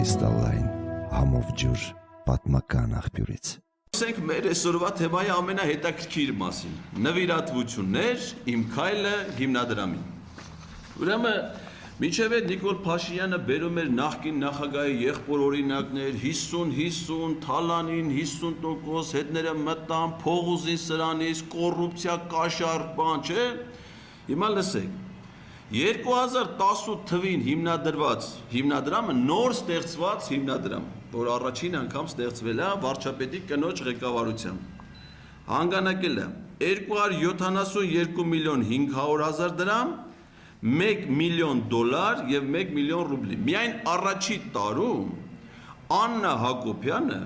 Կրիստալային համով ջուր պատմական աղբյուրից։ Ասենք մեր այսօրվա թեմայի ամենահետաքրքիր մասին՝ նվիրատվություններ իմ քայլը հիմնադրամին։ Ուրեմն մինչև այդ Նիկոլ Փաշինյանը բերում էր նախկին նախագահի եղբոր օրինակներ 50-50, Թալանին 50%, հետները մտան, փող ուզին սրանից, կոռուպցիա, կաշառ, բան, չէ։ Հիմա լսեք։ 2018 թվին հիմնադրված հիմնադրամը նոր ստեղծված հիմնադրամ, որ առաջին անգամ ստեղծվել է վարչապետի կնոջ ղեկավարությամբ։ Հանգանակել է 272 միլիոն 500 հազար դրամ, 1 միլիոն դոլար եւ 1 միլիոն ռուբլի։ Միայն առաջի տարում Աննա Հակոբյանը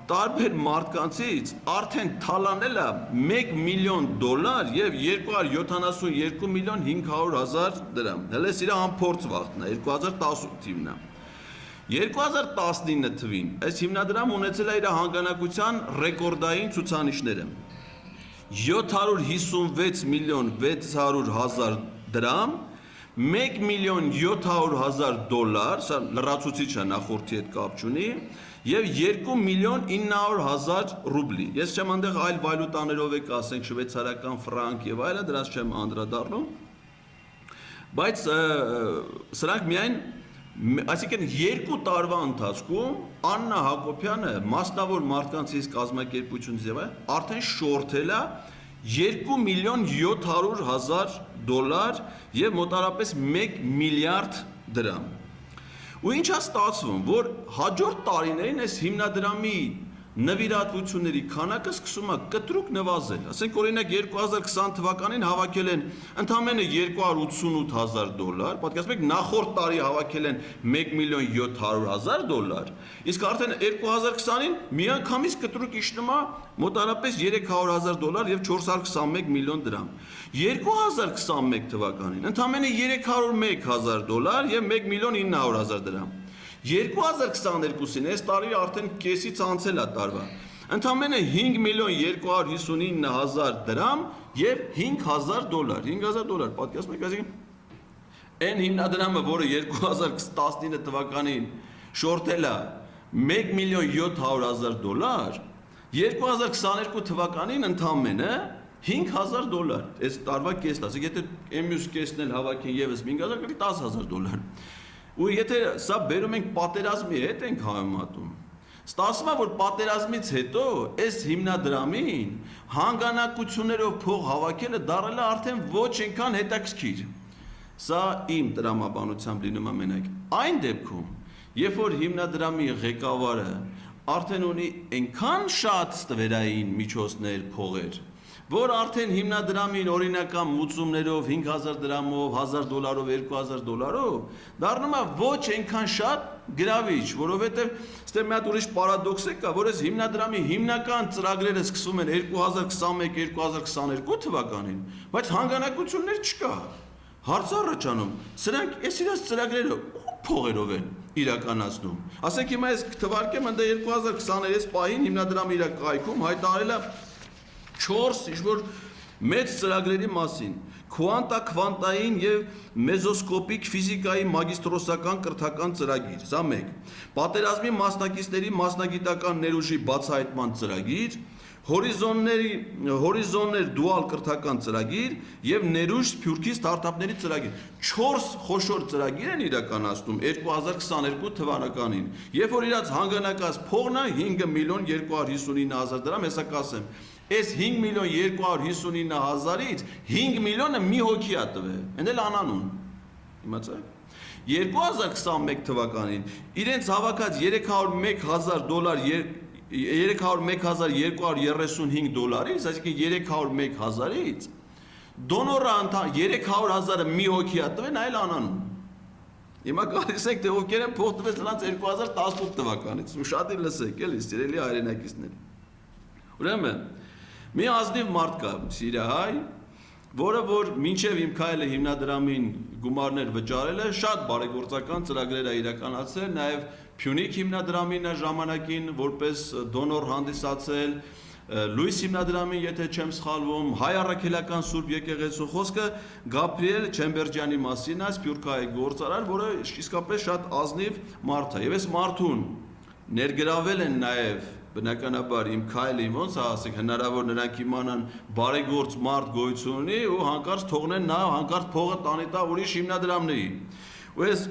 տարբեր մարդկանցից արդեն թալանել է 1 միլիոն դոլար եւ 272 միլիոն 500 հազար դրամ։ Հələ սրա ամփորձ վաղտնա 2018 թվին է։ 2019 թվին այս հիմնադրամը ունեցել է իր հանգանակության ռեկորդային ցուցանիշները 756 միլիոն 600 հազար դրամ, 1 միլիոն 700 հազար դոլար, սա լրացուցիչ է նախորդի հետ կապ չունի, եւ 2 միլիոն 900 հազար ռուբլի։ Ես չեմ այնտեղ այլ վալյուտաներով եք ասենք շվեյցարական ֆրանկ եւ այլը, դրանց չեմ անդրադառնում։ Բայց սրանք միայն այսինքն 2 տարվա ընթացքում Աննա Հակոբյանը մասնավոր մարդկանցից կազմակերպությունից եւ արդեն շորթել է 2 միլիոն 700 հազար դոլար եւ մոտարապես 1 միլիարդ դրամ։ Ու ինչ է ստացվում, որ հաջորդ տարիներին այս հիմնադրամի նվիրատվությունների քանակը սկսում է կտրուկ նվազել։ Ասենք օրինակ 2020 թվականին հավաքել են ընդամենը 288 հազար դոլար, պատկերացնում եք նախորդ տարի հավաքել են 1 միլիոն 700 հազար դոլար, իսկ արդեն 2020-ին միանգամից կտրուկ իջնում է մոտարապես 300 հազար դոլար եւ 421 միլիոն դրամ։ 2021 թվականին ընդամենը 301 հազար դոլար եւ 1 միլիոն 900 հազար դրամ։ 2022-ին այս տարի արդեն կեսից անցել է տարվա։ Ընդամենը 5 միլիոն 259 հազար դրամ եւ 5000 դոլար, 5000 դոլար, պատկերացնում եք, այսինքն այն հիմնադրամը, որը 2019 թվականին շորթել է 1 միլիոն 700 հազար դոլար, 2022 թվականին ընդամենը 5000 դոլար, այս տարվա կեսն, ասեք եթե մյուս կեսն էլ հավաքեն եւս 5000, կլինի 10000 դոլար։ Ու եթե սա բերում ենք պատերազմի հետ ենք համեմատում, ստացվում է, որ պատերազմից հետո այս հիմնադրամին հանգանակություններով փող հավաքելը դառել է արդեն ոչ այնքան հետաքրքիր։ Սա իմ տրամաբանությամբ լինում է մենակ այն դեպքում, երբ որ հիմնադրամի ղեկավարը արդեն ունի այնքան շատ ստվերային միջոցներ, փողեր, որ արդեն հիմնադրամին օրինական մուծումներով 5000 դրամով, 1000 դոլարով, 2000 դոլարով դառնում է ոչ այնքան շատ գրավիչ, որովհետև ստե մի հատ ուրիշ պարադոքս է կա, որ այս հիմնադրամի հիմնական ծրագրերը սկսվում են 2021-2022 թվականին, բայց հանգանակություններ չկա։ Հարց առաջանում, սրանք այս իրաց ծրագրերը փողերով են իրականացնում։ Ասենք հիմա ես թվարկեմ ընդ 2020-ից պահին հիմնադրամի իր կայքում հայտարարել է 4 ինչ-որ մեծ ծրագրերի մասին, քվանտային եւ մեզոսկոպիկ ֆիզիկայի մագիստրոսական կրթական ծրագիր, սա մեկ, պատերազմի մասնակիցների մասնագիտական ներուժի բացահայտման ծրագիր, հորիզոններ դուալ կրթական ծրագիր եւ ներուժ Սփյուռքի ստարտափների ծրագիր։ 4 խոշոր ծրագիր են իրականացնում 2022 թվականին, երբ որ իրաց հանգանակած փողն է 5 միլիոն 259 հազար դրամ, հեսա կասեմ։ Այս 5 միլիոն 259 հազարից 5 միլիոնը մի հոգի է տվել, այն էլ անանուն, իմացաք։ 2021 թվականին իրենց հավաքած 301 հազար դոլար 301,235 դոլարից, այսինքն 301 հազարից, դոնորը 300 հազարը մի հոգի է տվել, այլ անանուն։ Հիմա գալիս եք, թե ովքեր են փող տվեց նրանց 2018 թվականից, ու շատի լսեք, էլի, սիրելի հայրենակիցներ։ Ուրեմն, մի ազնիվ մարդ կա, Սիրիահայ, որը որ մինչև իմ քայլը հիմնադրամին գումարներ վճարել է, շատ բարեգործական ծրագրեր է իրականացրել, նաև Փյունիկ հիմնադրամին է ժամանակին որպես դոնոր հանդիսացել, Լույս հիմնադրամին, եթե չեմ սխալվում, հայ առաքելական Սուրբ եկեղեցու խոսքը Գաբրիել Չեմբերջյանի մասին է, սփյուռքահայ գործարար, որը իսկապես շատ ազնիվ մարդ է։ Եվ այս մարդուն ներգրավել են նաև բնականաբար իմ քայլին, ոնց է ասեք, հնարավոր նրանք իմանան բարեգործ մարդ գոյություն ունի ու հանկարծ թողնեն նա հանկարծ փողը տանի տա ուրիշ հիմնադրամների։ Ու այս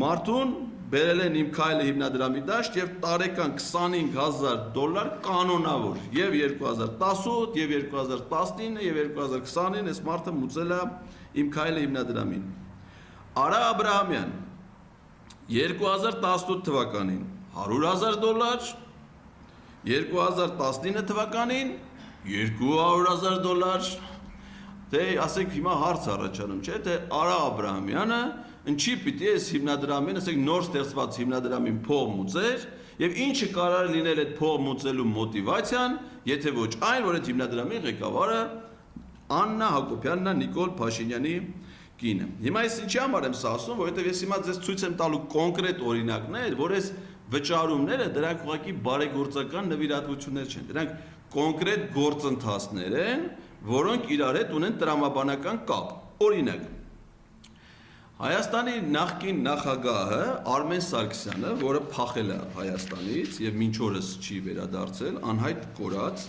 մարդուն բերել են իմ քայլը հիմնադրամի դաշտ եւ տարեկան $25,000 կանոնավոր եւ 2018 եւ 2019 եւ 2020-ին այս մարդը մուծել է իմ քայլը հիմնադրամին։ Արա Աբրահամյան 2018 թվականին $100,000, 2019 թվականին $200,000, թե ասենք հիմա հարց առաջանում չէ, թե Արա Աբրահամյանը ինչի պիտի այս հիմնադրամին, ասենք նոր ստեղծված հիմնադրամին փող մուծեր եւ ինչը կարող է լինել այդ փող մուծելու մոտիվացիան, եթե ոչ այն, որ այդ հիմնադրամի ղեկավարը Աննա Հակոբյանն է, Նիկոլ Փաշինյանի կինը։ Հիմա ես ինչի համար եմ սա ասում, որովհետեւ ես հիմա ձեզ ցույց եմ տալու կոնկրետ օրինակներ, որ այս վճարումները դրանք ուղղակի բարեգործական նվիրատվություններ չեն, դրանք կոնկրետ գործընթացներ են, որոնք իրար հետ ունեն տրամաբանական կապ։ Օրինակ, Հայաստանի նախկին նախագահը Արմեն Սարգսյանը, որը փախել է Հայաստանից եւ մինչ օրս չի վերադարձել, անհայտ կորած,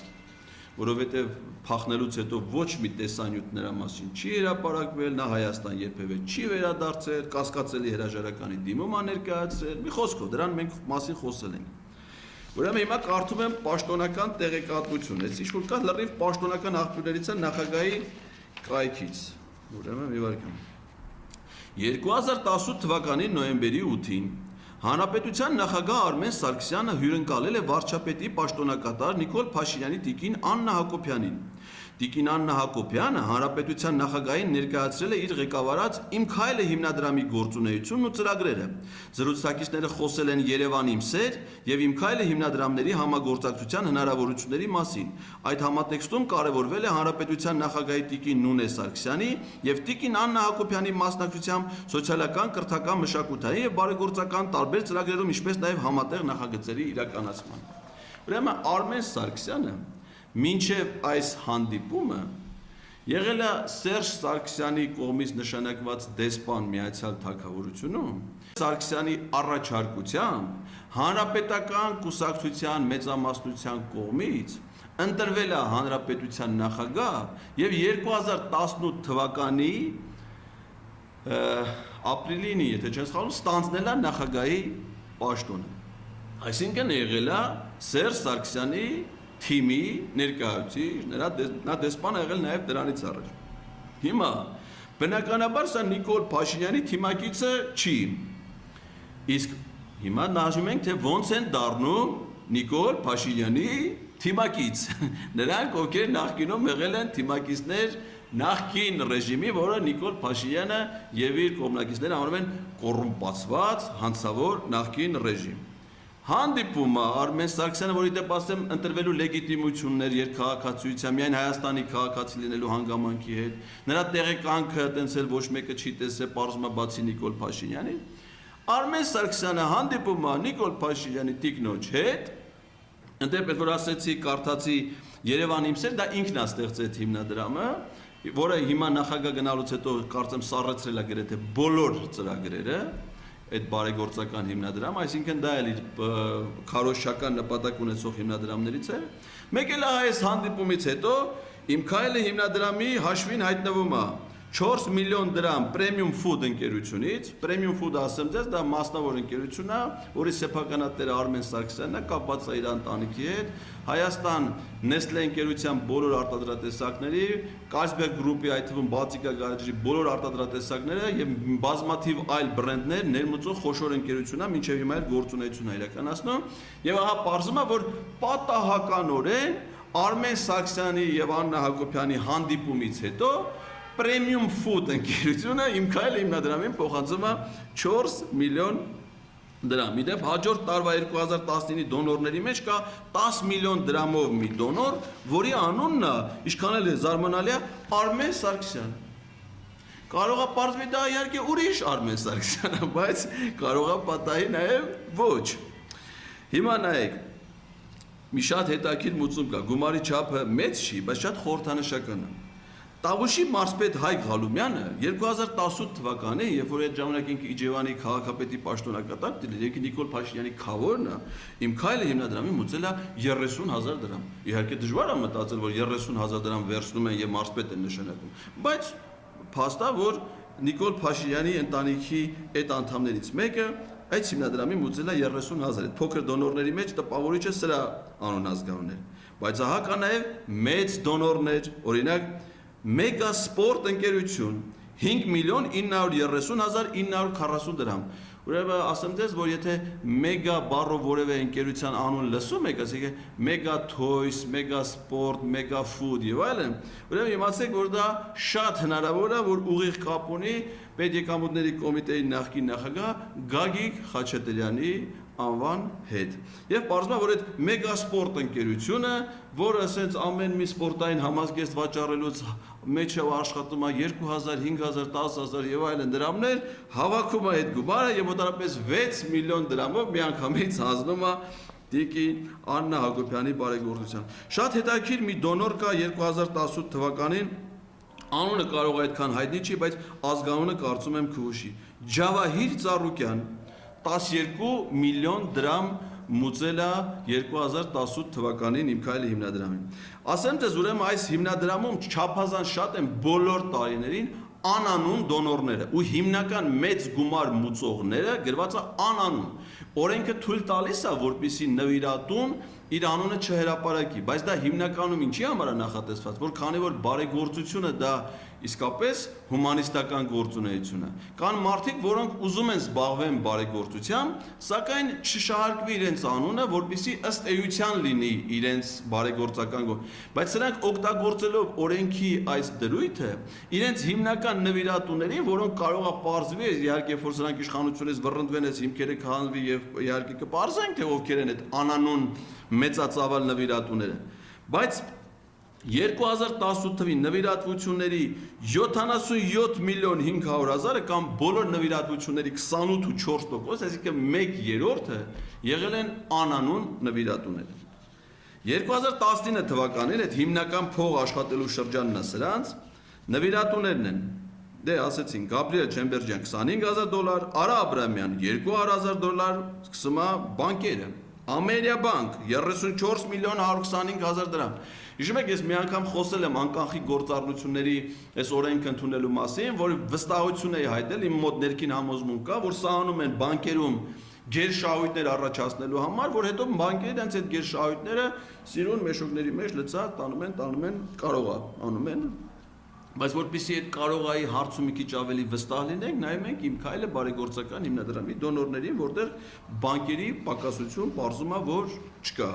որովհետեւ փախնելուց հետո ոչ մի տեսանյութ նրա մասին չի հրապարակվել, նա Հայաստան երբևէ չի վերադարձել, կասկածելի հրաժարականի դիմում է ներկայացրել, մի խոսքով դրան մենք մասին խոսել ենք։ Ուրեմն հիմա կարդում եմ պաշտոնական տեղեկատվություն, այս ինչ-որ կա լրիվ պաշտոնական աղբյուրներից է նախագահի կայքից։ Ուրեմն մի վարքան։ 2018 թվականի նոյեմբերի 8-ին Հանրապետության նախագահ Արմեն Սարգսյանը հյուրընկալել է վարչապետի պաշտոնակատար Նիկոլ Փաշինյանի տիկին Աննա Հակոբյանին։ Տիկին Աննա Հակոբյանը Հանրապետության նախագահին ներկայացրել է իր ղեկավարած «Իմ քայլը» հիմնադրամի գործունեությունն ու ծրագրերը։ Զրուցակիցները խոսել են Երևան իմ սեր եւ «Իմ քայլը» հիմնադրամների համագործակցության հնարավորությունների մասին։ Այդ համատեքստում կարևորվել է Հանրապետության նախագահի տիկին Նունե Սարգսյանի եւ տիկին Աննա Հակոբյանի մասնակցությամբ սոցիալական, կրթական, մշակութային եւ բարեգործական տարբեր ծրագրերում, ինչպես նաեւ համատեղ նախագծերի իրականացման։ Ուրեմն Արմեն Սարգսյանը մինչև այս հանդիպումը եղել է Սերժ Սարգսյանի կողմից նշանակված դեսպան Միացյալ Թագավորությունում, Սարգսյանի առաջարկությամբ հանրապետական կուսակցության մեծամասնության կողմից ընտրվել է հանրապետության նախագահ եւ 2018 թվականի ապրիլին, եթե չեմ սխալվում, ստանձնել է նախագահի պաշտոնը։ Այսինքն եղել է Սերժ Սարգսյանի թիմի ներկայացուցիչ, նա դեսպան եղել նաև դրանից առաջ։ Հիմա բնականաբար սա Նիկոլ Փաշինյանի թիմակիցը չի։ Իսկ հիմա նայում ենք, թե ոնց են դառնում Նիկոլ Փաշինյանի թիմակից։ Նրանք, ովքեր նախկինում եղել են թիմակիցներ նախկին ռեժիմի, որը Նիկոլ Փաշինյանը եւ իր կողմնակիցները անում են կոռումպացված, հանցավոր նախկին ռեժիմ։ Հանդիպումը Արմեն Սարգսյանը, որի դեպ ասեմ ընտրվելու լեգիտիմություններ երկքաղաքացիության, միայն Հայաստանի քաղաքացի լինելու հանգամանքի հետ, նրա տեղեկանքը տենց էլ ոչ մեկը չի տեսել, պարզում է բացի Նիկոլ Փաշինյանի։ Արմեն Սարգսյանը հանդիպումը Նիկոլ Փաշինյանի տիկնոջ հետ, ընդդեմ որ ասեցի, կարդացի Երևան իմ սեր, դա ինքն է ստեղծել հիմնադրամը, որը հիմա նախագահ գնալուց հետո կարծեմ սառեցրել է գրեթե բոլոր ծրագրերը, այդ բարեգործական հիմնադրամ, այսինքն դա էլ իր քարոզչական նպատակ ունեցող հիմնադրամներից է։ Մեկ էլ այս հանդիպումից հետո Իմ քայլը հիմնադրամի հաշվին հայտնվում է 4 միլիոն դրամ Premium Food ընկերությունից, Premium Food ասեմ ձեզ, դա մասնավոր ընկերություն է, որի սեփականատերը Արմեն Սարգսյանն է, կապված է իր ընտանիքի հետ, Հայաստան Nestle ընկերության բոլոր արտադրատեսակների, Carlsberg Group-ի, այդ թվում Baltica Garage-ի բոլոր արտադրատեսակները եւ բազմաթիվ այլ բրենդներ ներմուծող խոշոր ընկերություն է, մինչեւ հիմա էլ գործունեություն է իրականացնում, եւ ահա պարզվում է, որ պատահականորեն Արմեն Սարգսյանի եւ Աննա Հակոբյանի հանդիպումից հետո Premium Food ընկերությունը իմ քայլը հիմնադրամին փոխանցում է 4 միլիոն դրամ։ Իդեպ հաջորդ տարվա 2019-ի դոնորների մեջ կա 10 միլիոն դրամով մի դոնոր, որի անունն է, ինչքան էլ զարմանալի է, Արմեն Սարգսյան։ Կարող է պարզվի դա իհարկե ուրիշ Արմեն Սարգսյանը, բայց կարող է պատահի նաև ոչ։ Հիմա նայեք, մի շատ հետաքրքիր մուծում կա, գումարի չափը մեծ չի, բայց շատ խորհրդանշական է։ Տավուշի մարզպետ Հայկ Ղալումյանը 2018 թվականի, երբ որ այդ ժամանակ ինքը Իջևանի քաղաքապետի պաշտոնակատար էր, եկի Նիկոլ Փաշինյանի խավորն է, իմ քայլը հիմնադրամի մուծել է 30,000 դրամ։ Իհարկե դժվար է մտածել, որ 30,000 դրամ վերցնում են եւ մարզպետ են նշանակում, բայց փաստա, որ Նիկոլ Փաշինյանի ընտանիքի այդ անդամներից մեկը այդ հիմնադրամի մուծել է 30,000, այդ փոքր դոնորների մեջ տպավորիչը սրա անուն ազգանունն էր, բայց ահա կա նաև մեծ դոնորներ, օրինակ Մեգա սպորտ ընկերություն 5,930,940 դրամ։ Ուրեմն ասեմ ձեզ, որ եթե մեգա բառով որևէ ընկերության անուն լսում եք, ասեք մեգա toys, մեգա սպորտ, մեգա food եւ այլն, ուրեմն իմացեք, որ դա շատ հնարավոր է, որ ուղիղ կապ ունի պետեկամուտների կոմիտեի նախկին նախագահ Գագիկ Խաչատրյանի անվան հետ։ Եվ պարզվում է, որ այդ մեգա սպորտ ընկերությունը, որը ասենց ամեն մի սպորտային համազգեստ վաճառելուց մեջը աշխատում է 2,000, 5,000, 10,000 եւ այլն դրամներ, հավաքում է այդ գումարը եւ մոտավորապես 6 միլիոն դրամով միանգամից հանձնում է Տիկին Աննա Հակոբյանի բարեգործության։ Շատ հետաքրքիր մի դոնոր կա 2018 թվականին, անունը կարող է այդքան հայտնի չի, բայց ազգանունը կարծում եմ քուշի։ Ջավահիր Ծառուկյան 12 միլիոն դրամ մուծել է 2018 թվականին իմ քայլը հիմնադրամին։ Ասեմ ձեզ, ուրեմն այս հիմնադրամում չափազանց շատ են բոլոր տարիներին անանուն դոնորները ու հիմնական մեծ գումար մուծողները գրված է անանուն։ Օրենքը թույլ տալիս է, որպեսզի նվիրատուն իր անունը չհրապարակի, բայց դա հիմնականում ինչի համար է նախատեսված, որ քանի որ բարեգործությունը դա իսկապես հումանիստական գործունեություն է։ Կան մարդիկ, որոնք ուզում են զբաղվեն բարեգործությամբ, սակայն չշահարկվի իրենց անունը, որպեսզի ըստ էության լինի իրենց բարեգործական գործ։ Բայց սրանք օգտագործելով օրենքի այս դրույթը, իրենց հիմնական նվիրատուներին, որոնք կարող է պարզվի, իհարկե որ սրանք իշխանությունից վռնդվեն, այս հիմքերը կհանվի եւ իհարկե կպարզենք, թե ովքեր են այդ անանուն մեծածավալ նվիրատուները։ Բայց 2018 թվին նվիրատվությունների 77 միլիոն 500,000 կամ բոլոր նվիրատվությունների 28.4%, այսինքն 1/3-ը եղել են անանուն նվիրատուներ։ 2019 թվականին այդ հիմնական փող աշխատելու շրջանն է սրանց, նվիրատուներն են, դե ասեցին, Գաբրիել Չեմբերջյան $25,000, Արա Աբրամյան $200,000, սկսում է բանկերը, Ամերիա բանկ 34 միլիոն 125,000 դրամ։ Հիշում եք, ես մի անգամ խոսել եմ անկանխիկ գործառնությունների այս օրենքը ընդունելու մասին, որ վստահություն էի հայտնել, իմ մոտ ներքին համոզմունք կա, որ սա անում են բանկերում գերշահույթներ առաջացնելու համար, որ հետո բանկերը դրանց այդ գերշահույթները սիրուն մեշոկների մեջ լցած տանում են, կարող է անում են, բայց որպեսզի այդ կարողայի հարցում մի քիչ ավելի վստահ լինենք, նայում ենք իմ քայլը բարեգործական հիմնադրամի դոնորներին, որտեղ բանկերի պակասություն պարզում է, որ չկա։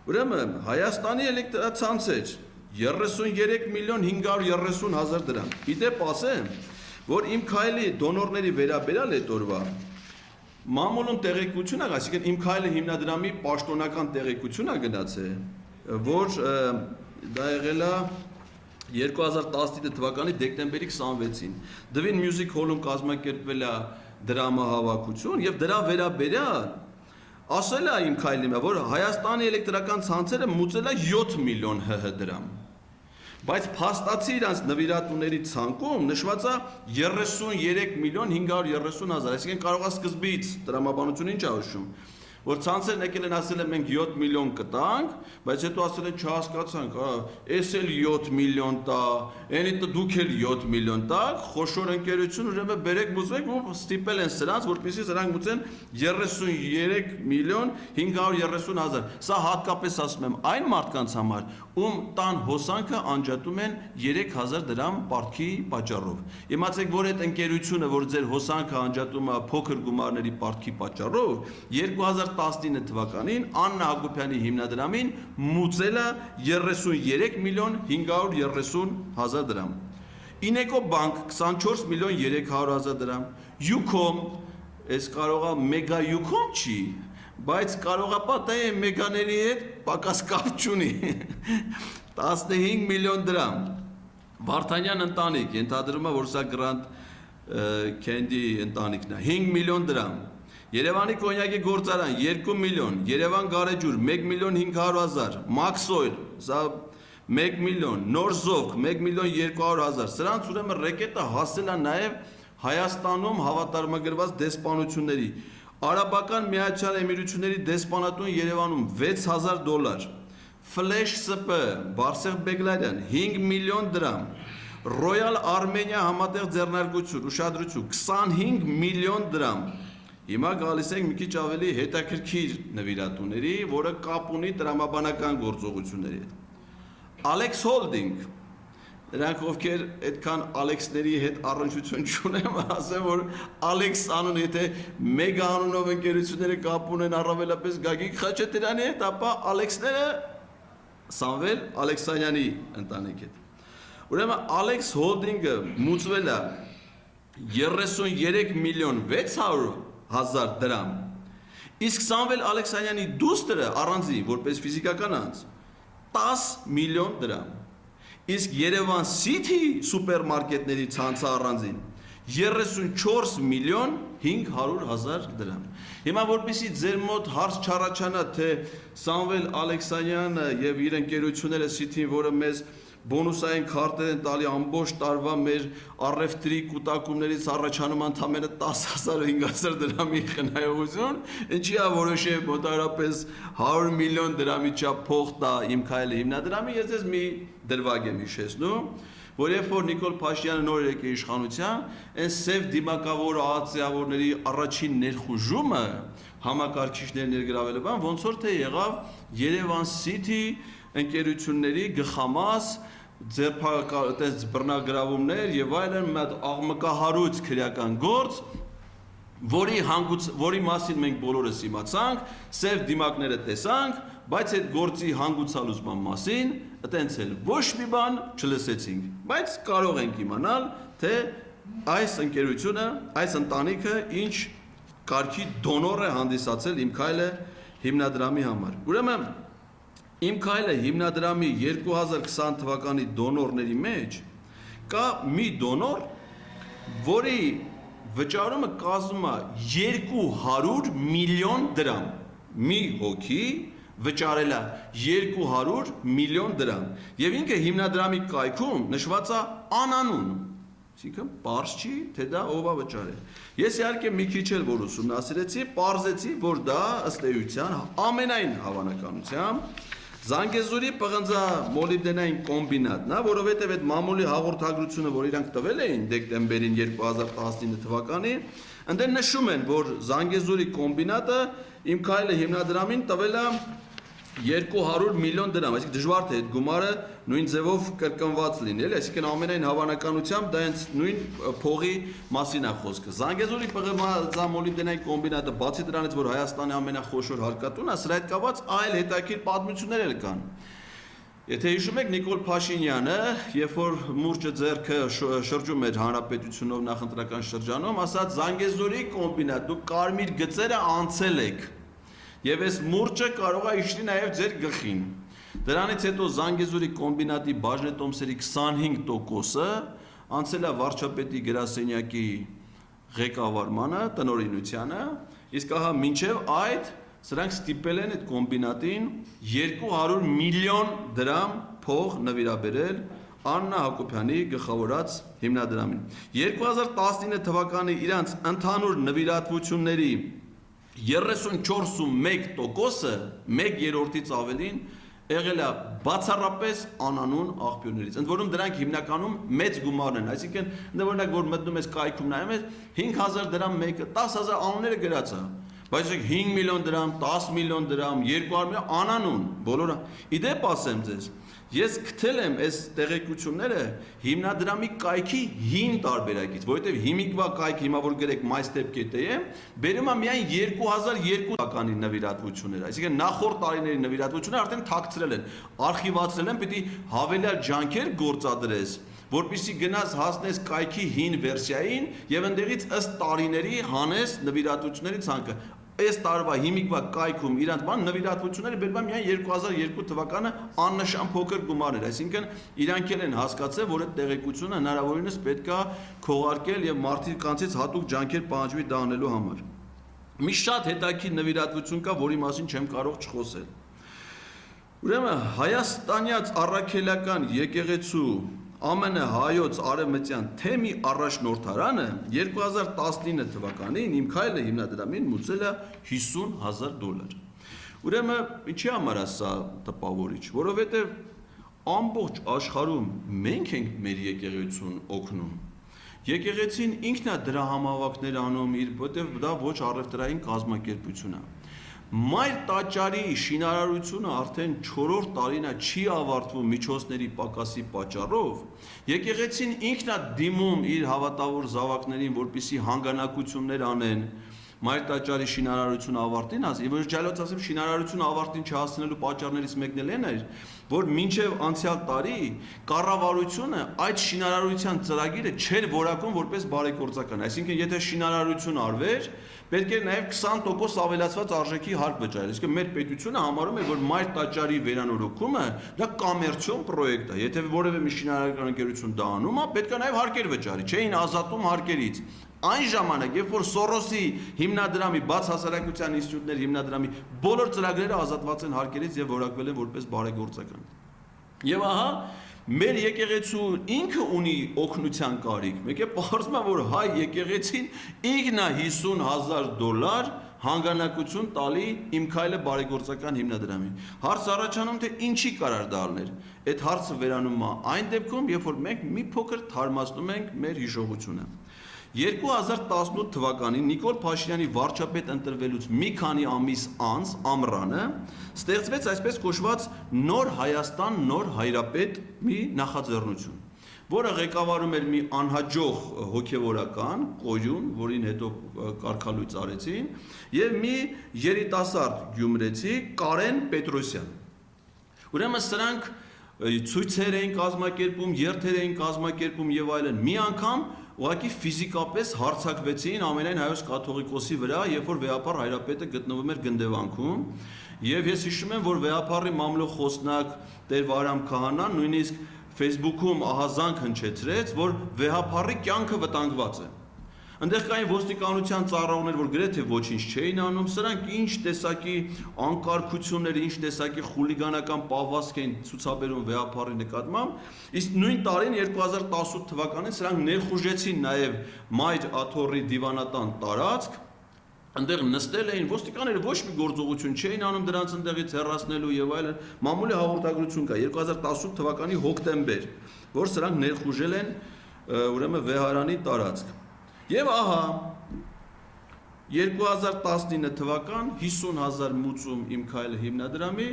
Ուրեմն Հայաստանի էլեկտրացանցեր 33 միլիոն 530,000 դրամ։ Իդեպ ասեմ, որ իմ քայլի դոնորների վերաբերյալ այդ օրվա մամուլում տեղեկություն է, այսինքն իմ քայլը հիմնադրամի պաշտոնական տեղեկություն է գնացել, որ դա եղել է 2019 թվականի դեկտեմբերի 26-ին Դվին Music Hall-ում կազմակերպվել է դրամահավաքություն եւ դրա վերաբերյալ ասել է իմ քայլի մեջ, որ Հայաստանի էլեկտրական ցանցերը մուծել է 7 միլիոն ՀՀ դրամ։ Բայց փաստացի իրանց նվիրատուների ցանկում նշված է 33 միլիոն 530,000, այսինքն կարող է սկզբից տրամաբանությունը ինչ է հուշում, որ ցանցերն եկել են ասել են մենք 7 միլիոն կտանք, բայց հետո ասել են չհասկացանք, էս էլ 7 միլիոն տա, այնի դուք էլ 7 միլիոն տաք, խոշոր ընկերություն ուրեմն բերեք մուծեք ու ստիպել են սրանց, որպեսզի սրանք մուծեն 33 միլիոն 530,000։ Սա հատկապես ասում եմ այն մարդկանց համար, ում տան հոսանքը անջատում են 3,000 դրամ պարտքի պատճառով։ Իմացեք, որ այդ ընկերությունը, որ ձեր հոսանքը անջատում է փոքր գումարների պարտքի պատճառով, 2019 թվականին Աննա Հակոբյանի հիմնադրամին մուծել է 33 միլիոն 530,000 դրամ։ Ինեկո բանկ 24 միլիոն 300,000 դրամ։ Յուքոմ, այս կարող է մեգա յուքոմ չի, բայց կարող է պատահի մեգաների հետ պակաս կապ չունի։ 15 միլիոն դրամ։ Վարդանյան ընտանիք, ենթադրում է, որ սա Grand Candy ընտանիքն է, 5 միլիոն դրամ։ Երևանի կոնյակի գործարան 2 միլիոն, Երևան գարեջուր 1 միլիոն 500 հազար, Մաքսոյլ, սա 1 միլիոն, Նոր Զովք 1 միլիոն 200 հազար, սրանց ուրեմն ռեկետը հասել է նաև Հայաստանում հավատարմագրված դեսպանությունների, Արաբական Միացյալ Էմիրությունների դեսպանատուն Երևանում $6000, Flash SP, Բարսեղ Բեգլարյան 5 միլիոն դրամ, Royal Armenia համատեղ ձեռնարկություն, ուշադրություն 25 միլիոն դրամ, Հիմա գալիս ենք մի քիչ ավելի հետաքրքիր նվիրատուների, որը կապ ունի տրամաբանական գործողությունների հետ։ Alex Holding, նրանք ովքեր այդքան Alex-ների հետ առնչություն չունեն, ասեմ որ Alex անուն, եթե մեկ անունով ընկերությունները կապ ունեն առավելապես Գագիկ Խաչատրյանի հետ, ապա Alex-ները Սամվել Ալեքսանյանի ընտանիքի հետ։ Ուրեմն Alex Holding-ը մուծվել է 33 միլիոն 600 հազար դրամ, իսկ Սամվել Ալեքսանյանի դուստրը առանձին, որպես ֆիզիկական անձ, 10 միլիոն դրամ, իսկ Երևան City սուպերմարկետների ցանցը առանձին 34 միլիոն 500 հազար դրամ։ Հիմա որպեսզի ձեր մոտ հարց չառաջանա, թե Սամվել Ալեքսանյանը եւ իր ընկերությունները City-ն, որը մեզ բոնուսային քարտեր են տալի ամբողջ տարվա մեր առևտրի կուտակումներից առաջանում ընդամենը 10,500 դրամի խնայողություն, ինչի է որոշել մոտավորապես 100 միլիոն դրամի չափ փող տա Իմ Քայլը հիմնադրամի, ես ձեզ մի դրվագ եմ հիշեցնում, որ երբ որ Նիկոլ Փաշինյանը նոր եկել իշխանության, այն սև դիմակավոր ԱԱՑ-ավորների առաջին ներխուժումը համակարգիչներ ներգրավելու բան, ոնց որ թե եղավ Երևան City ընկերությունների գխամաս բռնագրավումներ եւ այլն, մի հատ աղմկահարույց քրեական գործ, որի մասին մենք բոլորս իմացանք, սև դիմակները տեսանք, բայց այդ գործի հանգուցալուծման մասին այտենց էլ ոչ մի բան չլսեցինք, բայց կարող ենք իմանալ, թե այս ընկերությունը, այս ընտանիքը ինչ կարգի դոնոր է հանդիսացել Իմ Քայլը հիմնադրամի համար։ Ուրեմն Իմ Քայլը հիմնադրամի 2020 թվականի դոնորների մեջ կա մի դոնոր, որի վճարումը կազմում է 200 միլիոն դրամ, մի հոգի վճարել է 200 միլիոն դրամ, եւ ինքը հիմնադրամի կայքում նշված է անանուն, այսինքն պարզ չի, թե դա ով է վճարել։ Ես իհարկե մի քիչ էլ որ ուսումնասիրեցի, պարզեցի, որ դա ըստ էության ամենայն հավանականությամբ Զանգեզուրի պղնձա մոլիբդենային կոմբինատն է, որովհետև այդ մամուլի հաղորդագրությունը, որ իրանք տվել էին դեկտեմբերին 2019 թվականի, ընդեն նշում են, որ Զանգեզուրի կոմբինատը Իմ Քայլը հիմնադրամին տվել է 200 միլիոն դրամ, այսինքն դժվար թե այդ գումարը նույն ձևով կրկնված լինի, այսինքն ամենայն հավանականությամբ դա հենց նույն փողի մասին է խոսքը։ Զանգեզուրի պղնձա մոլիբդենային կոմբինատը, բացի դրանից, որ Հայաստանի ամենախոշոր հարկատունն է, սրա հետ կապված այլ հետաքրքիր պատմություններ էլ կան։ Եթե հիշում եք, Նիկոլ Փաշինյանը, երբ որ մուրճը ձեռքը շրջում էր հանրապետությունով նախընտրական շրջանում, ասաց Զանգեզուրի կոմբինատ, դուք կարմիր գծերը անցել եք, եւ այս մուրճը կարող է իջնի նաեւ ձեր գլխին։ Դրանից հետո Զանգեզուրի կոմբինատի բաժնետոմսերի 25%-ը անցել է վարչապետի գրասենյակի ղեկավարմանը, տնօրինությանը, իսկ ահա մինչև այդ սրանք ստիպել են այդ կոմբինատին 200 միլիոն դրամ փող նվիրաբերել Աննա Հակոբյանի գլխավորած հիմնադրամին։ 2019 թվականի իրանց ընդհանուր նվիրատվությունների 34.1%-ը, 1/3-ից ավելին եղել է բացառապես անանուն աղբյուրներից, ընդ որում դրանք հիմնականում մեծ գումարն են, այսինքն ընդ որոնք որ մտնում ես կայքում նայում ես 5000 դրամ մեկը, 10000 անունները գրած է, բայց 5 միլիոն դրամ, 10 միլիոն դրամ, 200 միլիոն անանուն, բոլորը։ Իդեպ ասեմ ձեզ, ես գտել եմ այս տեղեկությունները հիմնադրամի կայքի հին տարբերակից, որովհետև հիմիկվա կայք հիմա որ գրեք MyStep.am, բերում է միայն 2002 թվականի նվիրատվությունները, այսինքն նախորդ տարիների նվիրատվությունները արդեն թաքցրել են, արխիվացրել են, պիտի հավելյալ ջանքեր գործադրես, որպեսզի գնաս հասնես կայքի հին վերսիային եւ ընդեղից ըստ տարիների հանես նվիրատվությունների ցանկը։ Այս տարվա հիմիկվա կայքում իրանց բան նվիրատվությունները բերվում միայն 2002 թվականը աննշան փոքր գումարներ, այսինքն իրանք են հասկացել, որ այդ տեղեկությունը հնարավորինս պետք է քողարկել եւ մարդիկ կանցից հատուկ ջանքեր պահանջվի դա անելու համար։ մի շատ հետաքրքիր նվիրատվություն կա, որի մասին չեմ կարող չխոսել։ Ուրեմն հայաստանյաց առաքելական եկեղեցու ԱՄՆ հայոց արևմտյան թեմի առաջնորդարանը 2019 թվականին իմ քայլը հիմնադրամին մուծել է $50,000։ Ուրեմն ինչի համար է սա տպավորիչ, որովհետև ամբողջ աշխարհում մենք ենք մեր եկեղեցուն օգնում։ Եկեղեցին ինքն է դրա համավակներ անում իր, որտեղ դա ոչ առևտրային կազմակերպություն է։ Մայր տաճարի շինարարությունը արդեն 4-րդ տարին է չի ավարտվում միջոցների պակասի պատճառով։ Եկեղեցին ինքն է դիմում իր հավատավոր զավակներին, որպեսզի հանգանակություններ անեն։ Մայր տաճարի շինարարությունը ավարտին ասի, եւ ջալոց ասեմ շինարարությունը ավարտին չհասնելու պատճառներից մեկն էլ այն էր, որ մինչև անցյալ տարի կառավարությունը այդ շինարարության ծրագիրը չէր որակում որպես բարեգործական, այսինքն եթե շինարարություն արվեր, պետք է նաև 20% ավելացված արժեքի հարկ վճարել։ Իսկ մեր պետությունը համարում է, որ մայր տաճարի վերանորոգումը դա կոմերցիոն պրոյեկտ է։ Եթե որևէ մի շինարարական ընկերություն դա անում է, պետք է նաև հարկեր վճարի, չէին ազատում հարկերից։ Այն ժամանակ, երբ որ Սորոսի հիմնադրամի, բաց հասարակության ինստիտուտների հիմնադրամի բոլոր ծրագրերը ազատված են հարկերից եւ որակվել են որպես բարեգործական։ Եվ ահա մեր եկեղեցու ինքը ունի օգնության կարիք։ Մեկ է պարզվում է, որ հայ եկեղեցին ինքն է $50,000 հանգանակություն տալի իմ քայլը բարեգործական հիմնադրամին։ Հարց առաջանում թե ինչի կարար դառներ։ Այդ հարցը վերանում է այն դեպքում, երբ որ մենք մի փոքր թարմացնում ենք մեր հիշողությունը։ 2018 թվականին Նիկոլ Փաշինյանի վարչապետ ընտրվելուց մի քանի ամիս անց ամռանը ստեղծվեց այսպես կոչված Նոր Հայաստան, Նոր Հայրապետ մի նախաձեռնություն, որը ղեկավարում էր մի անհաջող հոգևորական Կոյուն, որին հետո կարգալույծ արեցին, եւ մի երիտասարդ գյումրեցի Կարեն Պետրոսյան։ Ուրեմն սրանք ցույցեր էին կազմակերպում, երթեր էին կազմակերպում եւ այլն։ Մի անգամ ուղղակի ֆիզիկապես հարձակվեցին ամենայն հայոց կաթողիկոսի վրա, երբ որ Վեհապար Հայրապետը գտնվում էր Գնդեվանքում, եւ ես հիշում եմ, որ Վեհապարի մամլոխոսնակ Տեր Վարամ Քահանան նույնիսկ Facebook-ում ահազանգ հնչեցրեց, որ Վեհապարի կյանքը վտանգված է։ Այնտեղ կային ոստիկանության ծառայողներ, որ գրեթե ոչինչ չէին անում, սրանք ինչ տեսակի անկարգություններ, ինչ տեսակի խուլիգանական պահվածք էին ցուցաբերում Վեհապարի նկատմամբ, իսկ նույն տարին 2018 թվականին սրանք ներխուժեցին նաև Մայր Աթոռի դիվանատան տարածք, այնտեղ նստել էին, ոստիկանները ոչ մի գործողություն չէին անում դրանց այնտեղից հեռացնելու եւ այլն, մամուլի հաղորդագրություն կա 2018 թվականի հոկտեմբեր, որ սրանք ներխուժել են ուրեմն Վեհարանի տարածք։ Եվ ահա 2019 թվական 50,000 մուծում իմ քայլը հիմնադրամի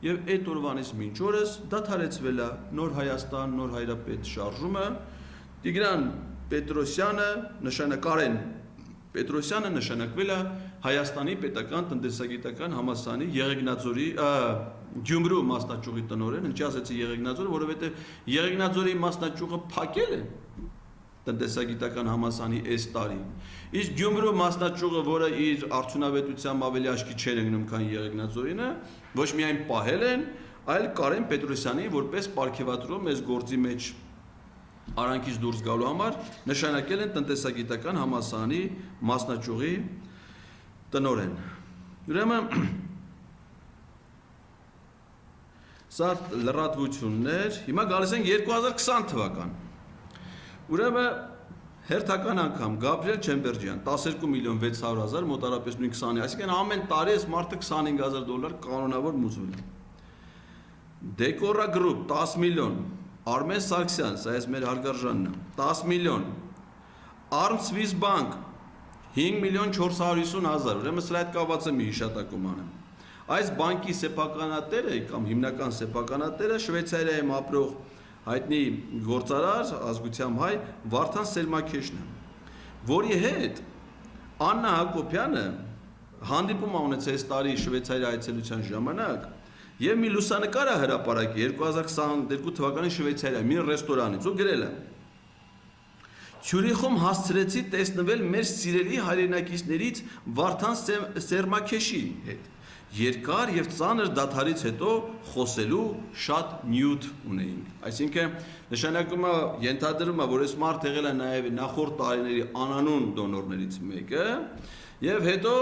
եւ այդ օրվանից մինչ օրս դադարեցվել է Նոր Հայաստան, Նոր Հայրապետ շարժումը։ Տիգրան Պետրոսյանը նշանակարեն Պետրոսյանը նշանակվել է Հայաստանի պետական տնտեսագիտական համալսարանի Եղեգնաձորի Գյումրու մասնաճյուղի տնօրեն, ինչի ասեցի Եղեգնաձոր, որովհետեւ Եղեգնաձորի մասնաճյուղը փակել է տնտեսագիտական համալսարանի այս տարի։ Իսկ Գյումրու մասնաճյուղը, որը իր արդյունավետությամբ ավելի աչքի չէր ընկնում, քան Եղեգնաձորինը, ոչ միայն պահել են, այլ Կարեն Պետրոսյանի որպես պարգևատրում այս գործի մեջ արանքից դուրս գալու համար նշանակել են տնտեսագիտական համալսարանի մասնաճյուղի տնօրեն։ Ուրեմն սա լրատվություններ, հիմա գալիս են 2020 թվական։ Ուրեմն հերթական անգամ Գաբրիել Չեմբերջյան 12,600,000 մոտարապես նույն 20, այսինքն ամեն տարի այս մարդը $20,000 կանոնավոր մուծում է։ Դեկորա գրուպ 10 միլիոն, Արմեն Սարգսյան, սա այս մեր հարգարժանն է, 10 միլիոն, Arm Swiss Bank 5,450,000, ուրեմն սրա հետ կապված է մի հիշատակում անեմ։ Այս բանկի սեփականատերը կամ հիմնական սեփականատերը Շվեյցարիայում ապրող հայտնի գործարար ազգությամբ հայ Վարդան Սելմաքեշն է, որի հետ Աննա Հակոբյանը հանդիպում ունեցել այս տարի Շվեյցարիա այցելության ժամանակ եւ մի լուսանկար է հրապարակի 2022 թվականի Շվեյցարիա մի ռեստորանից ու գրել է. Ցյուրիխում հասցրեցի տեսնվել մեր սիրելի հայրենակիցներից Վարդան Սելմաքեշի հետ։ Երկար եւ ծանր դադարից հետո խոսելու շատ նյութ ունեինք։ Այսինքն նշանակում է ենթադրում է, որ այս մարդը եղել է նաեւ նախորդ տարիների անանուն դոնորներից մեկը եւ հետո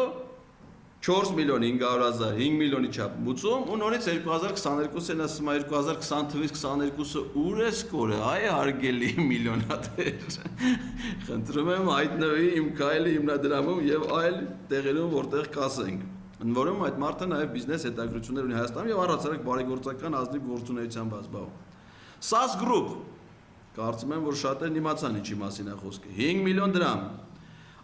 4 միլիոն 500,000, 5 միլիոնի չափ մուծում, ու նորից 2022-ին ասում է 2020 թվից 22-ը ուր է սկորը, այ հարգելի միլիոնատեր։ Խնդրում եմ հայտնվի իմ քայլի հիմնադրամում եւ այլ տեղերում, որտեղ կասենք։ Ընդ որում այդ մարդը նաեւ բիզնես հետաքրություններ ունի Հայաստանում եւ առհասարակ բարեգործական ազնիվ գործունեությամբ զբաղվում։ SAS Group, կարծում եմ, որ շատերն իմացան ինչի մասին է խոսքը։ 5 միլիոն դրամ։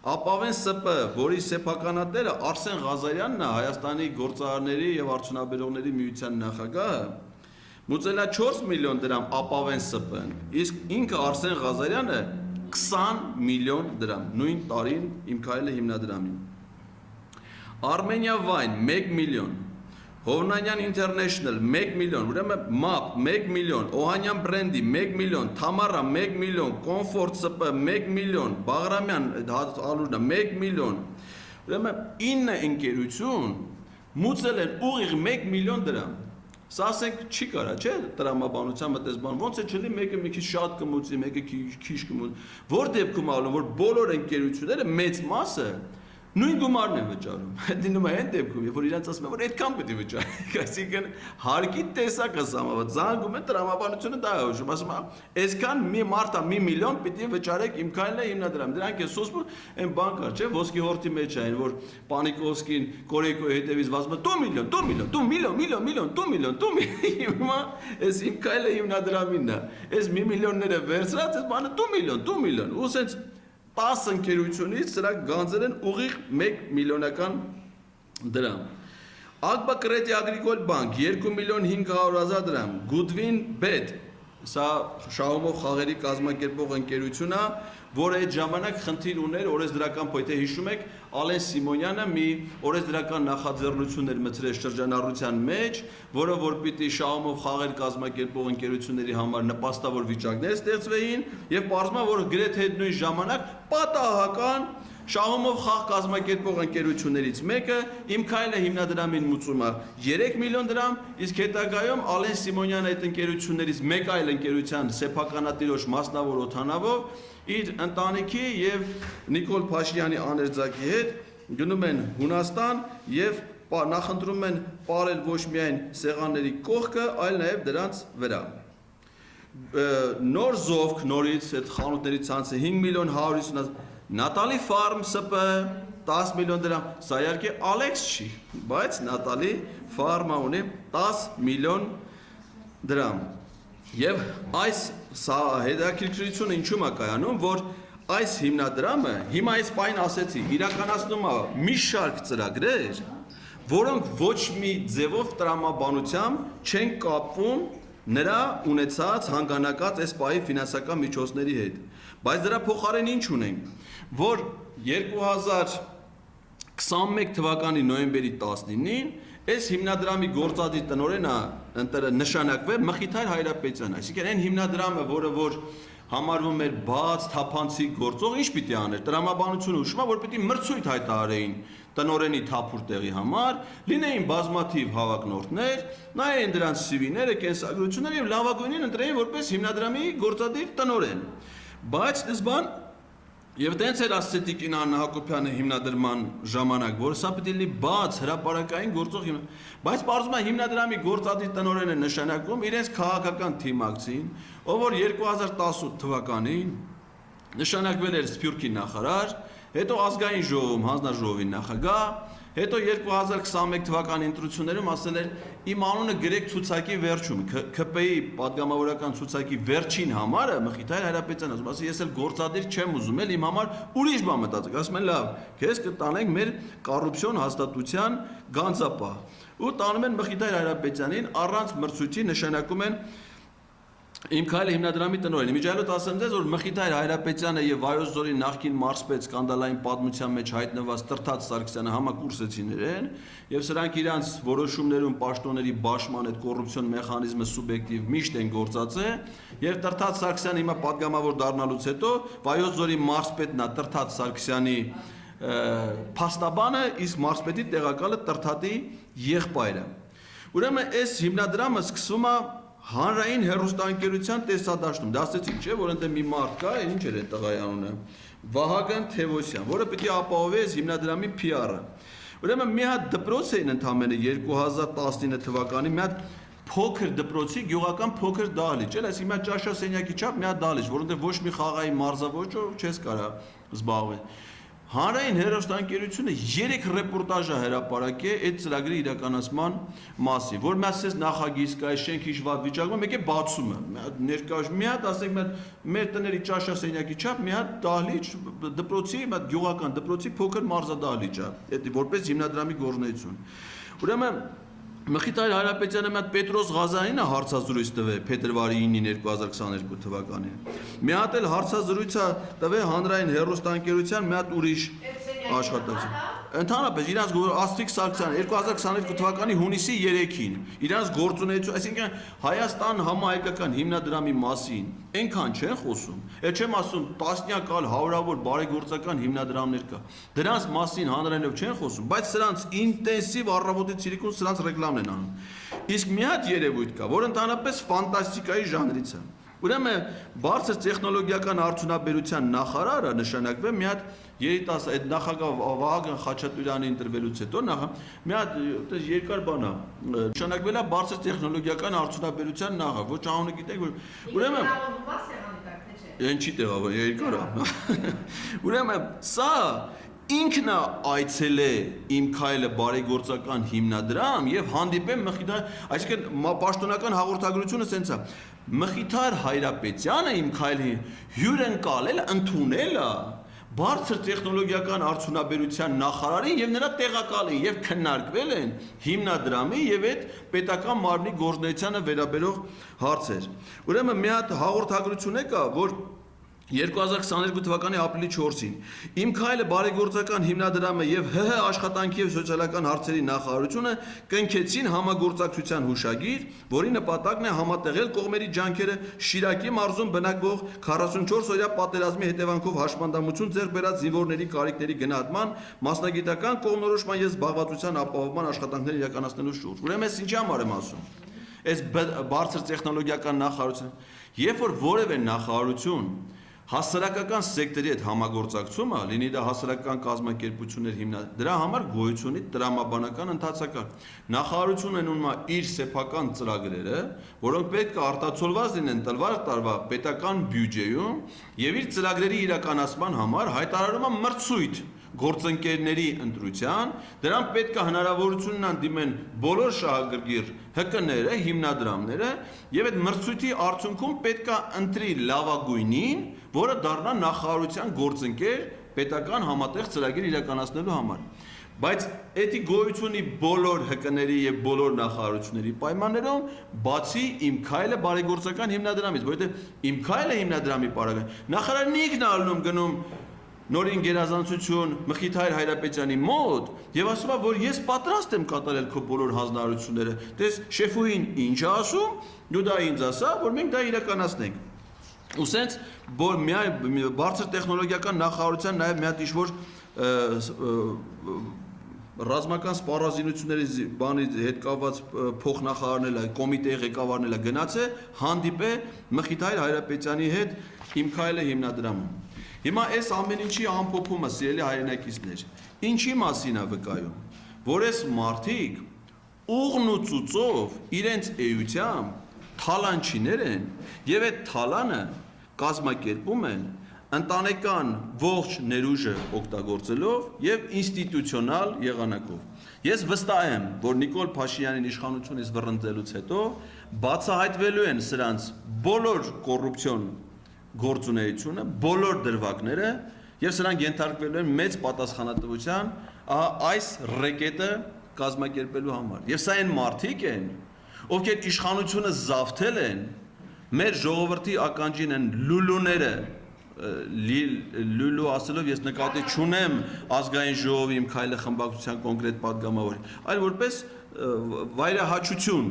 Ապավեն ՍՊ, որի սեփականատերը Արսեն Ղազարյանն է, Հայաստանի գործարարների եւ արդյունաբերողների միության նախագահը, մուծել է 4 միլիոն դրամ Ապավեն ՍՊ-ն, իսկ ինքը Արսեն Ղազարյանը 20 միլիոն դրամ, նույն տարին իմ քայլը հիմնադրամին։ Armenia Wine 1 միլիոն, Հովնանյան International 1 միլիոն, ուրեմն MAP 1 միլիոն, Օհանյան բրենդի 1 միլիոն, Թամարա 1 միլիոն, Comfort ՍՊ 1 միլիոն, Բաղրամյան ալուրնը 1 միլիոն, ուրեմն 9 ընկերություն մուծել են ուղիղ 1 միլիոն դրամ։ Սա ասենք չի կարա, չէ՞, տրամաբանության մտածման, ոնց է չլի մեկը մի քիչ շատ կմուծի, մեկը քիչ կմուծի։ Որ դեպքում ալու, որ բոլոր ընկերությունները մեծ մասը նույն գումարն են վճարում։ Դնում է այն դեպքում, երբ որ իրանց ասում են, որ այդքան պետք է վճարեք, այսինքն հարկի տեսակը սամավատ, զանգում են տրամաբանությունը դա է ուշում, ասում է, այսքան մի մարդա մի միլիոն պիտի վճարեք իմ քայլն է հիմնադրամ։ Դրանք է սոսմը այն բան կար, չէ՞, ոսկի հորթի մեջ այն, որ Պանիկովսկին Կորեկոյի հետևից վազում է 2 միլիոն, հիմա այս իմ քայլը հիմնադրամինն է։ Այս մի միլիոնները վերցրած, այս բանը 2 միլիոն, ու սենց 10 ընկերությունից սրանք գանձել են ուղիղ 1 միլիոնական դրամ։ Ակբա Credit Agricole Bank 2 միլիոն 500,000 դրամ, Goodwin Bet, սա շահումով խաղերի կազմակերպող ընկերություն է, որը այդ ժամանակ խնդիր ուներ օրենսդրական փոյթը հիշում եք, Ալեն Սիմոնյանը մի օրենսդրական նախաձեռնություններ մտցրեց շրջանառության մեջ, որը որ պիտի շահումով խաղեր կազմակերպող ընկերությունների համար նպաստավոր վիճակներ ստեղծվեին, եւ պարզվում է, որ գրեթե այդ նույն ժամանակ պատահական շահումով խաղ կազմակերպող ընկերություններից մեկը իմ քայլը հիմնադրամին մուծում է 3 միլիոն դրամ, իսկ հետագայում Ալեն Սիմոնյանը այդ ընկերություններից մեկ այլ ընկերության սեփականատիրոջ մասնավոր օթանավով իր ընտանիքի եւ Նիկոլ Փաշինյանի աներձակի հետ գնում են Հունաստան եւ նախընտրում են ապարել ոչ միայն սեղանների կողքը, այլ նաեւ դրանց վրա։ Նոր զովք նորից այդ խանութների ցանցը 5 միլիոն 150,000 Նատալի Farm ՍՊ 10 միլիոն դրամ, սա իհարկե Ալեքս չի, բայց Նատալի Farm-ը ունի 10 միլիոն դրամ։ Եվ այս սա հետաքրքրությունը ինչու՞մ է կայանում, որ այս հիմնադրամը հիմա այս պայն ասեցի, իրականացնում է մի շարք ծրագրեր, որոնք ոչ մի ձևով տրամաբանությամբ չեն կապվում նրա ունեցած հանգանակած այս պահի ֆինանսական միջոցների հետ։ Բայց դրա փոխարեն ինչ ունենք, որ 2021 թվականի նոյեմբերի 19-ին այս հիմնադրամի գործադիր տնօրենը նշանակվել Մխիթար Հայրապետյան, այսինքն այն հիմնադրամը, որը որ համարվում էր բաց, թափանցիկ գործող, ինչ պիտի աներ, տրամաբանությունը ուշում է, որ պիտի մրցույթ հայտարարեին տնօրենի թափուր տեղի համար, լինեին բազմաթիվ հավակնորդներ, նայեն դրանց CV-ները, կենսագրությունները եւ լավագույնին ընտրեին որպես հիմնադրամի գործադիր տնօրեն։ Բայց դժբան եւ տենց էր ասեցի Կինան Հակոբյանը հիմնադրման ժամանակ, որ սա պիտի լինի բաց հրապարակային գործող բայց պարզվում է հիմնադրամի գործադիր տնօրենը նշանակում իրենց քաղաքական թիմակցին, ով որ 2018 թվականին նշանակվել էր Սփյուռքի նախարար, հետո ազգային ժողովում հանձնաժողովի նախագահ, հետո 2021 թվականի ընտրություններում ասել էր իմ անունը գրեք ցուցակի վերջում, ԿՊ-ի падգամավորական ցուցակի վերջին համարը Մխիթար Հայրապետյան ասում, ասի ես էլ գործադիր չեմ ուզում, էլ իմ համար ուրիշ բան մտածեք, ասում են լավ, քեզ կտանենք մեր կոռուպցիոն հաստատության գանձապահ։ Ու տանում են Մխիթար Հայրապետյանին առանց մրցույթի նշանակում են Իմ քայլը հիմնադրամի տնօրենը միջայլոց ասեմ ձեզ, որ Մխիթար Հայրապետյանը եւ Վայոց ձորի նախկին մարզպետ սկանդալային պատմության մեջ հայտնված Տրթած Սարգսյանը համակուրսեցիներ են եւ սրանք իրանց որոշումներում պաշտոնների բաշխման այդ կոռուպցիոն մեխանիզմը սուբյեկտիվ միշտ են գործածել եւ Տրթած Սարգսյանը հիմա падգամավոր դառնալուց հետո Վայոց ձորի մարզպետն է Տրթած Սարգսյանի փաստաբանը, իսկ մարզպետի տեղակալը Տրթատի եղբայրը։ Ուրեմն այս հիմնադրամը սկսվում է հանրային հեռուստաընկերության տեսադաշտում, դա ասեցիք չէ, որ ընդ մի մարդ կա, ինչ էր այդ տղայի անունը, Վահագն Թևոսյան, որը պիտի ապահովի այս հիմնադրամի PR-ը։ Ուրեմն մի հատ դպրոց էին ընդամենը 2019 թվականի մի հատ փոքր դպրոցի գյուղական փոքր դահլիճ, էլ այսինքն մի հատ ճաշասենյակի չափ մի հատ դահլիճ, որոնց ոչ մի խաղային մարզավոճով չես կարա զբաղվել։ Հանրային հեռուստաընկերությունը 3 ռեպորտաժ է հրապարակել այդ ծրագրի իրականացման մասին, որ մասից նախագիծ կա, շենքի վատ վիճակում, մեկ է բացումը, ներկայ մի հատ, ասենք մեր տների ճաշասենյակի չափ մի հատ դահլիճ դպրոցի, մի հատ գյուղական դպրոցի փոքր մարզադահլիճ է, այդ որպես հիմնադրամի գործունեություն։ Ուրեմն Մխիթար Հայրապետյանը մի հատ Պետրոս Ղազարյանին հարցազրույց տվել փետրվարի 9-ին 2022 թվականին։ Մի հատ էլ հարցազրույցը տվել հանրային հեռուստաընկերության մի հատ ուրիշ աշխատակցություն։ Ընդհանրապես իրանց Աստրիկ Սարգսյանը 2022 թվականի հունիսի 3-ին իրանց գործունեություն, այսինքն Հայաստան համահայկական հիմնադրամի մասին այնքան չեն խոսում, այդ չեմ ասում տասնյակ այլ հարյուրավոր բարեգործական հիմնադրամներ կա։ Դրանց մասին հանրայինով չեն խոսում, բայց սրանց ինտենսիվ առավոտից ցիրիկուն սրանց ռեկլամն են անում։ Իսկ մի հատ երևույթ կա, որ ընդհանրապես ֆանտաստիկայի ժանրից է։ Ուրեմն բարձր տեխնոլոգիական արդյունաբերության նախարարը նշանակվել մի հատ երիտասարդ այդ նախագահ Վահագն Խաչատուրյանի ընտրվելուց հետո մի հատ երկար բան է նշանակվել է բարձր տեխնոլոգիական արդյունաբերության նախարար, ոչ անունը գիտեք որ ուրեմն ինչի տեղավոր երկար է։ Ուրեմն սա ինքն է այցել է իմ քայլը բարեգործական հիմնադրամ եւ հանդիպել Մխիթար, այսինքն պաշտոնական հաղորդագրությունը սենց է Մխիթար Հայրապետյանը իմ քայլի հյուրընկալել ընդունել է բարձր տեխնոլոգիական արդյունաբերության նախարարին եւ նրա տեղակալին եւ քննարկվել են հիմնադրամի եւ այդ պետական մարմնի գործունեությանը վերաբերող հարցեր։ Ուրեմն մի հատ հաղորդագրություն է կա, որ 2022 թվականի ապրիլի 4-ին իմ քայլը բարեգործական հիմնադրամը եւ ՀՀ աշխատանքի եւ սոցիալական հարցերի նախարարությունը կնքեցին համագործակցության հուշագիր, որի նպատակն է համատեղել կողմերի ջանքերը Շիրակի մարզում բնակվող 44-օրյա պատերազմի հետևանքով հաշմանդամություն ձեռք բերած զինվորների կարիքների գնահատման, մասնագիտական կողմնորոշման եւ զբաղվածության ապահովման աշխատանքներ իրականացնելու շուրջ։ Ուրեմն ես ինչի համար եմ ասում։ Այս բարձր տեխնոլոգիական նախարարություն, երբ որ որևէ նախարարություն հասարակական սեկտորի հետ համագործակցումը, լինի դա հասարակական կազմակերպություններ հիմնադրամ, դրա համար գոյություն ունի տրամաբանական ընթացակարգ։ Նախարարությունն ունում է իր սեփական ծրագրերը, որոնք պետք է արտացոլված լինեն տրվար տարվա պետական բյուջեում եւ իր ծրագրերի իրականացման համար հայտարարում է մրցույթ գործընկերների ընտրության, դրան պետք է հնարավորությունն ընդդիմեն բոլոր շահագրգիռ ՀԿ-ները, հիմնադրամները եւ այդ մրցույթի արդյունքում պետք է ընտրի լավագույնին, որը դառնա նախարարության գործընկեր պետական համատեղ ծրագիր իրականացնելու համար։ Բայց էդի գոյությունի բոլոր ՀԿ-ների եւ բոլոր նախարարությունների պայմաններում բացի իմ քայլը բարեգործական հիմնադրամից, որովհետեւ իմ քայլը հիմնադրամի պարագան նախարարն ինքն է ալնում գնում նորին գերազանցություն Մխիթար Հայրապետյանի մոտ եւ ասում է որ ես պատրաստ եմ կատարել քո բոլոր հանձնարարությունները դες շեֆուին ինչ է ասում դու դա ինձ ասա որ մենք դա իրականացնենք ու սենց բարձր տեխնոլոգիական նախարարության նաեւ մի հատ ինչ-որ ռազմական սպառազինությունների բանի հետ կապված փոխնախարարն էլ կոմիտեի ղեկավարն էլ գնաց է հանդիպե Մխիթար Հայրապետյանի հետ իմ քայլը հիմնադրամում Հիմա այս ամեն ինչի ամփոփումը սիրելի հայրենակիցներ, ինչի մասին է վկայում, որ այս մարդիկ ուղն ու ծուծով իրենց էությամբ թալանչիներ են եւ այդ թալանը կազմակերպում են ընտանեկան ողջ ներուժը օգտագործելով եւ ինստիտուցիոնալ եղանակով։ Ես վստահ եմ, որ Նիկոլ Փաշինյանին իշխանությունից վռնդելուց հետո բացահայտվելու են սրանց բոլոր կոռուպցիոն գործունեությունը, բոլոր դրվագները եւ սրանք ենթարկվելու են մեծ պատասխանատվության այս ռեկետը կազմակերպելու համար։ Եվ սա այն մարդիկ են, ովքեր իշխանությունը զավթել են, մեր ժողովրդի ականջին են լուլուները, լուլու ասելով ես նկատի չունեմ ազգային ժողովի իմ քայլը խմբակցության կոնկրետ падգամավորի, այլ որպես վայրահաչություն,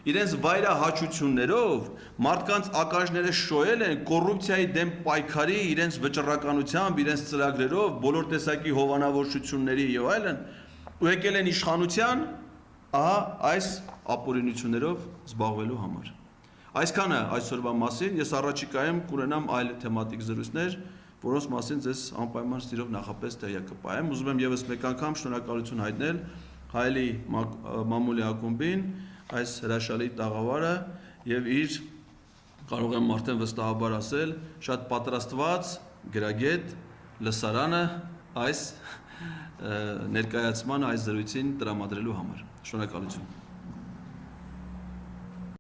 իրենց վայրահաչություններով մարդկանց ականջները շոյել են կոռուպցիայի դեմ պայքարի իրենց վճռականությամբ, իրենց ծրագրերով, բոլոր տեսակի հովանավորությունների եւ այլն, ու եկել են իշխանության, ահա այս ապօրինություններով զբաղվելու համար։ Այսքանը այսօրվա մասին, ես առաջիկայում կունենամ այլ թեմատիկ զրույցներ որոնց մասին ձեզ անպայման սիրով նախապես տեղյակ կպահեմ։ Ուզում եմ եւս մեկ անգամ շնորհակալություն հայտնել Հայելի մամուլի ակումբին, այս հրաշալի տաղավարը եւ իր կարող եմ արդեն վստահաբար ասել, շատ պատրաստված գրագետ լսարանը այս ներկայացման այս զրույցին տրամադրելու համար։ Շնորհակալություն։